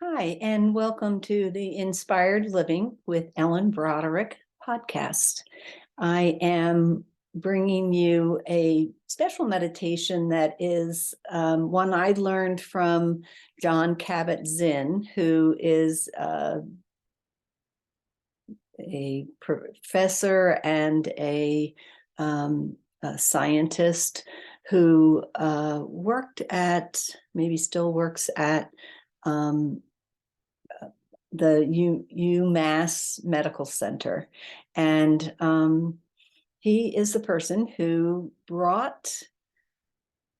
Hi, and welcome to the Inspired Living with Ellen Broderick podcast. I am bringing you a special meditation that is one I learned from John Kabat-Zinn, who is a professor and a scientist who worked at, maybe still works at, the UMass Medical Center. And he is the person who brought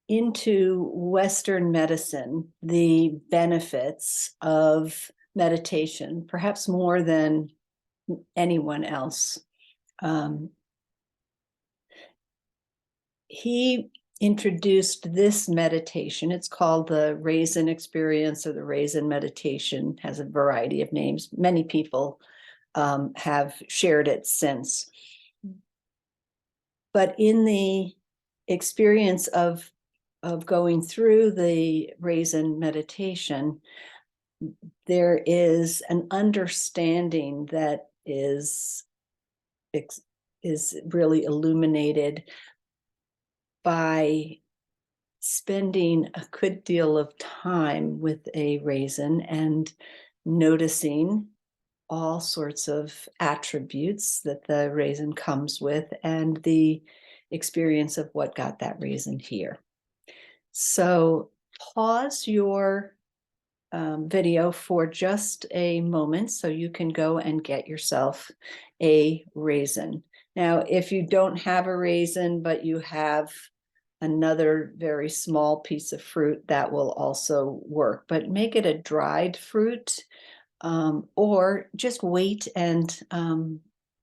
into Western medicine the benefits of meditation, perhaps more than anyone else. He introduced this meditation. It's called the Raisin experience, or the Raisin meditation, has a variety of names. Many people have shared it since. But in the experience of going through the Raisin meditation, there is an understanding that is really illuminated by spending a good deal of time with a raisin and noticing all sorts of attributes that the raisin comes with and the experience of what got that raisin here. So pause your video for just a moment so you can go and get yourself a raisin. Now, if you don't have a raisin, but you have another very small piece of fruit, that will also work, but make it a dried fruit, or just wait and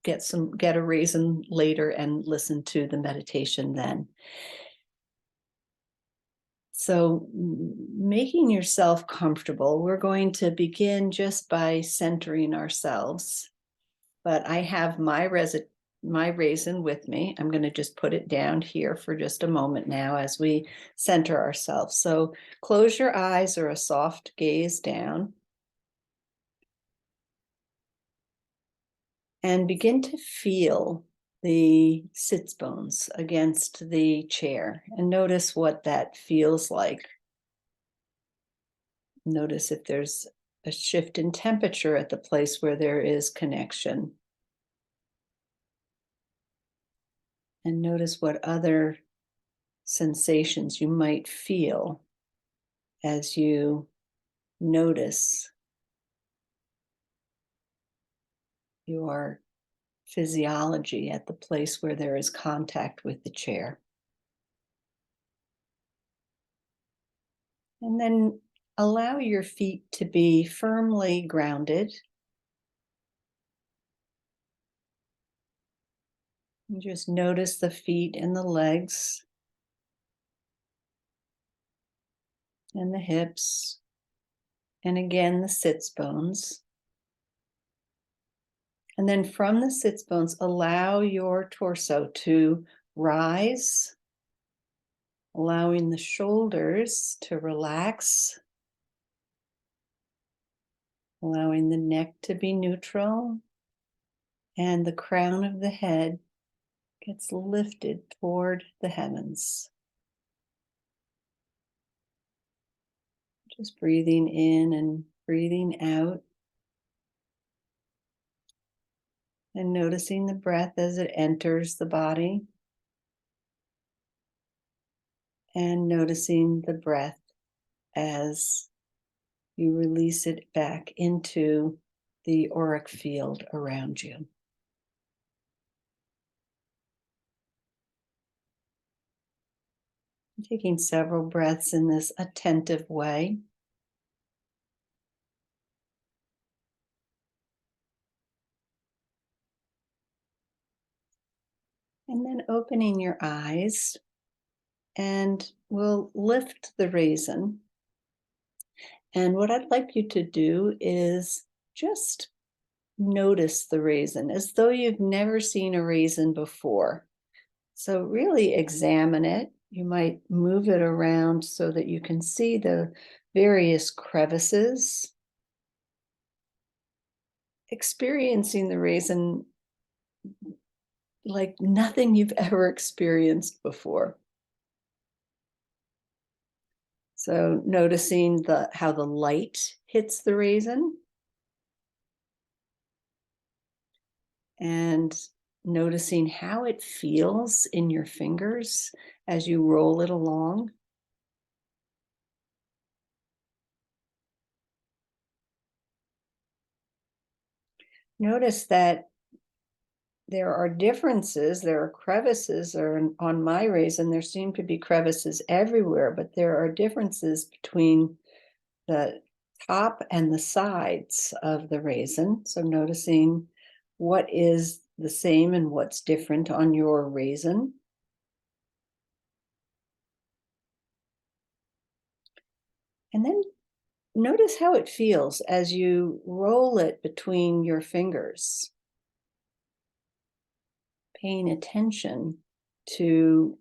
get a raisin later and listen to the meditation then. So making yourself comfortable, we're going to begin just by centering ourselves. But I have my raisin with me. I'm going to just put it down here for just a moment now as we center ourselves. So close your eyes or a soft gaze down. And begin to feel the sits bones against the chair and notice what that feels like. Notice if there's a shift in temperature at the place where there is connection. And notice what other sensations you might feel as you notice your physiology at the place where there is contact with the chair. And then allow your feet to be firmly grounded. And just notice the feet and the legs and the hips, and again the sits bones. And then from the sits bones, allow your torso to rise, allowing the shoulders to relax, allowing the neck to be neutral, and the crown of the head gets lifted toward the heavens. Just breathing in and breathing out. And noticing the breath as it enters the body. And noticing the breath as you release it back into the auric field around you. Taking several breaths in this attentive way. And then opening your eyes, and we'll lift the raisin. And what I'd like you to do is just notice the raisin as though you've never seen a raisin before. So really examine it. You might move it around so that you can see the various crevices experiencing the raisin like nothing you've ever experienced before. So noticing how the light hits the raisin and noticing how it feels in your fingers as you roll it along. Notice that there are differences, there are crevices, or on my raisin, there seem to be crevices everywhere, but there are differences between the top and the sides of the raisin. So noticing what is the same and what's different on your raisin. And then notice how it feels as you roll it between your fingers, paying attention to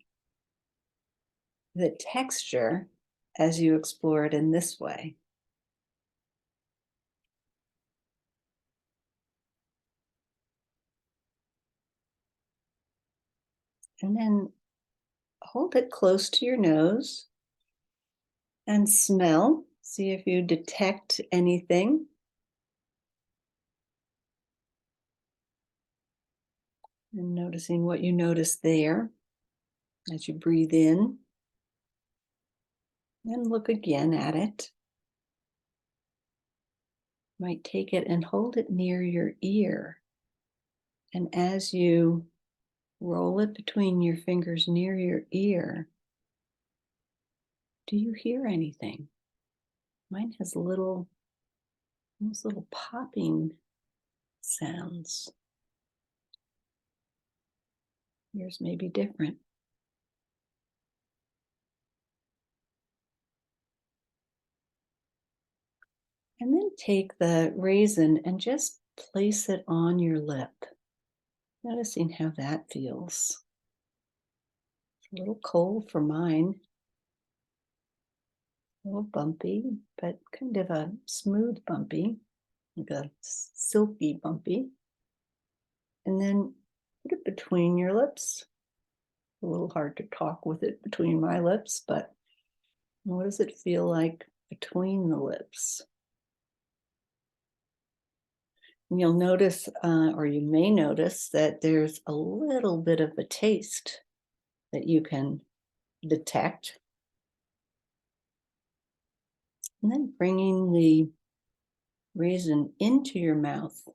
the texture as you explore it in this way. And then hold it close to your nose and smell. See if you detect anything. And noticing what you notice there as you breathe in. Then look again at it. You might take it and hold it near your ear. And as you roll it between your fingers near your ear, do you hear anything? Mine has almost little popping sounds. Yours may be different. And then take the raisin and just place it on your lip, noticing how that feels. It's a little cold for mine, a little bumpy, but kind of a smooth bumpy, like a silky bumpy. And then put it between your lips. A little hard to talk with it between my lips, but what does it feel like between the lips? And you'll notice, or you may notice, that there's a little bit of a taste that you can detect. And then bringing the raisin into your mouth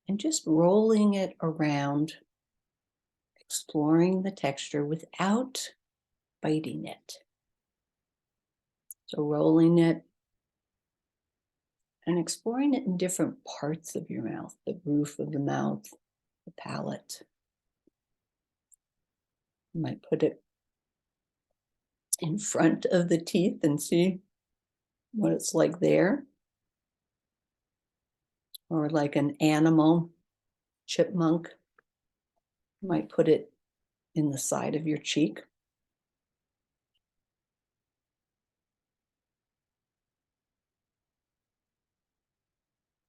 and just rolling it around, exploring the texture without biting it. So rolling it and exploring it in different parts of your mouth, the roof of the mouth, the palate. You might put it in front of the teeth and see what it's like there. Or like an animal, chipmunk, you might put it in the side of your cheek.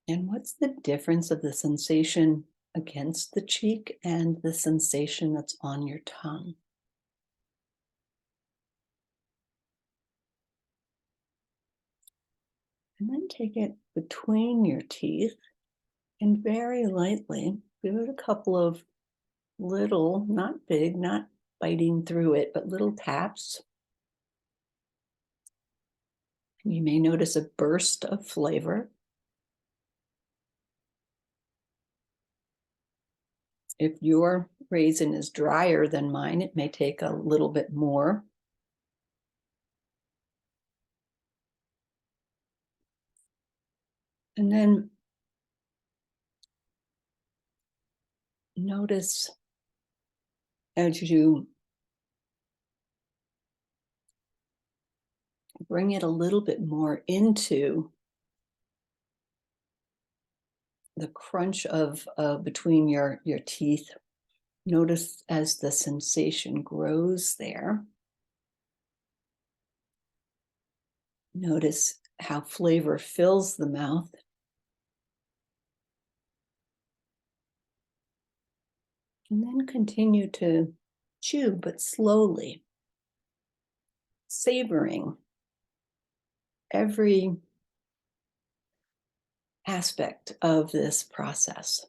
And what's the difference of the sensation against the cheek and the sensation that's on your tongue? And then take it between your teeth and very lightly give it a couple of little, not big, not biting through it, but little taps. You may notice a burst of flavor. If your raisin is drier than mine, it may take a little bit more. And then notice as you bring it a little bit more into the crunch of between your teeth, notice as the sensation grows there. Notice how flavor fills the mouth. And then continue to chew, but slowly, savoring every aspect of this process.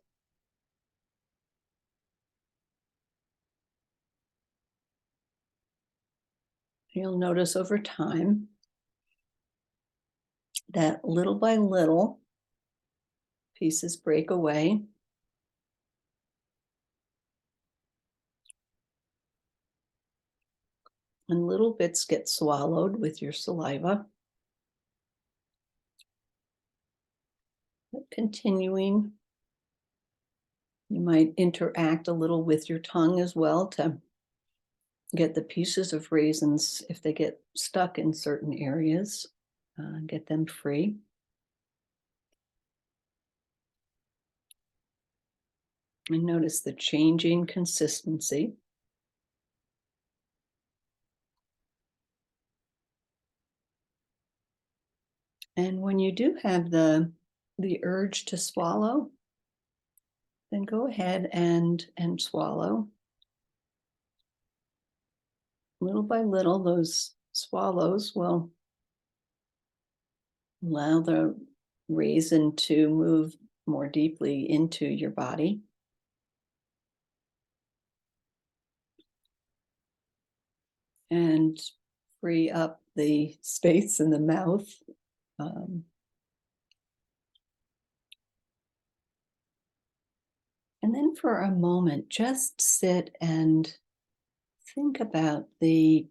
You'll notice over time that little by little, pieces break away. And little bits get swallowed with your saliva. But continuing, you might interact a little with your tongue as well to get the pieces of raisins, if they get stuck in certain areas, get them free. And notice the changing consistency. And when you do have the urge to swallow, then go ahead and swallow. Little by little, those swallows will allow the raisin to move more deeply into your body. And free up the space in the mouth. And then for a moment, just sit and think about the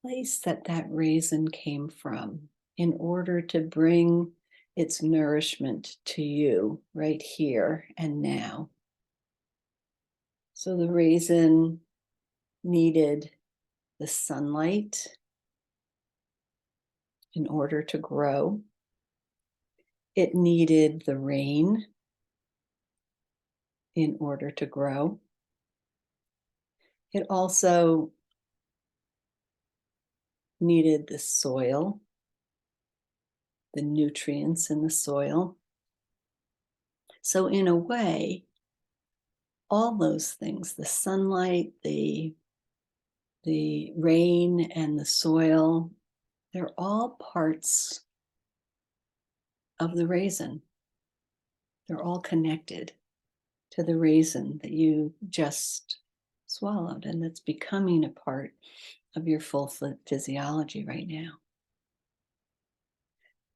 place that raisin came from in order to bring its nourishment to you right here and now. So the raisin needed the sunlight in order to grow. It needed the rain in order to grow. It also needed the soil, the nutrients in the soil. So in a way, all those things, the sunlight, the rain and the soil, they're all parts of the raisin. They're all connected to the raisin that you just swallowed, and that's becoming a part of your full physiology right now.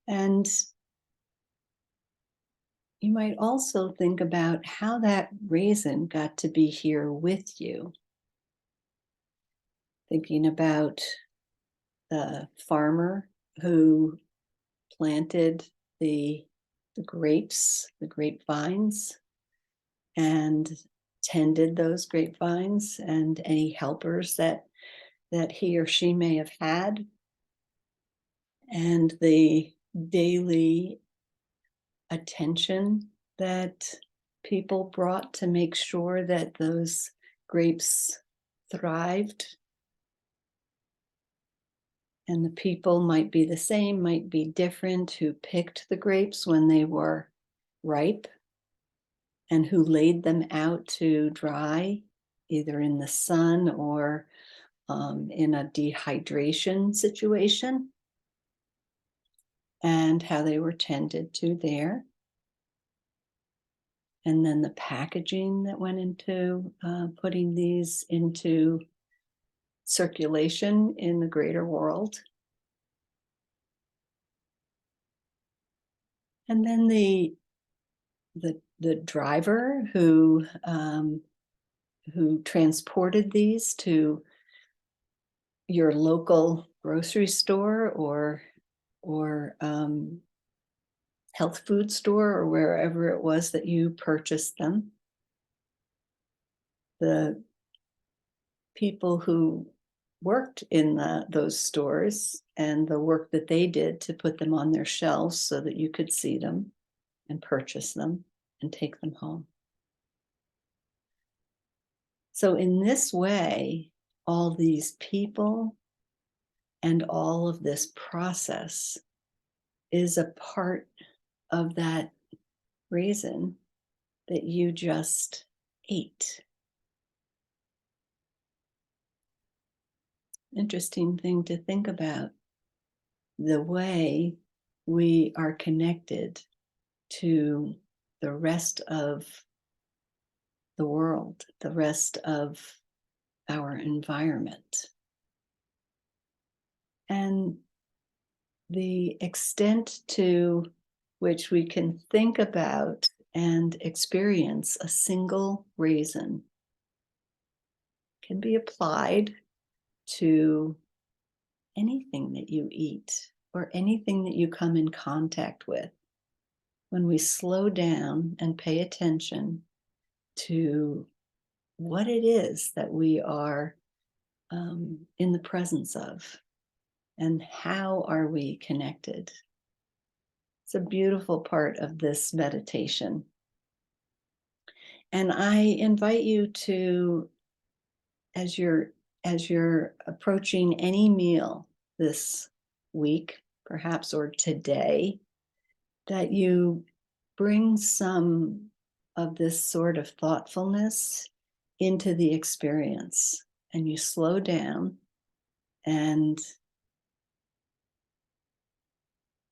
And you might also think about how that raisin got to be here with you. Thinking about the farmer who planted the grapes, the grapevines, and tended those grapevines, and any helpers that he or she may have had, and the daily attention that people brought to make sure that those grapes thrived. And the people might be the same, might be different, who picked the grapes when they were ripe and who laid them out to dry, either in the sun or in a dehydration situation, and how they were tended to there. And then the packaging that went into putting these into circulation in the greater world. And then the driver who transported these to your local grocery store or health food store, or wherever it was that you purchased them. The people who worked in those stores and the work that they did to put them on their shelves so that you could see them and purchase them and take them home. So in this way, all these people and all of this process is a part of that raisin that you just 8. Interesting thing to think about, the way we are connected to the rest of the world, the rest of our environment. And the extent to which we can think about and experience a single raisin can be applied to anything that you eat or anything that you come in contact with. When we slow down and pay attention to what it is that we are in the presence of, and how are we connected. It's a beautiful part of this meditation. And I invite you to, as you're approaching any meal this week, perhaps, or today, that you bring some of this sort of thoughtfulness into the experience, and you slow down and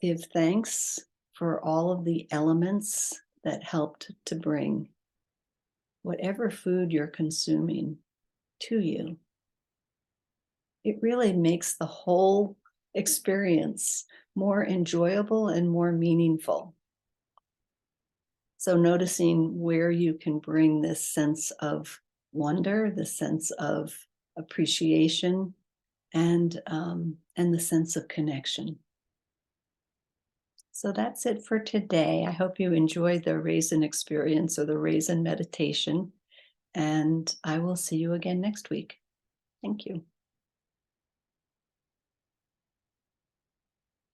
give thanks for all of the elements that helped to bring whatever food you're consuming to you. It really makes the whole experience more enjoyable and more meaningful. So noticing where you can bring this sense of wonder, the sense of appreciation, and the sense of connection. So that's it for today. I hope you enjoyed the Raisin experience or the Raisin meditation, and I will see you again next week. Thank you.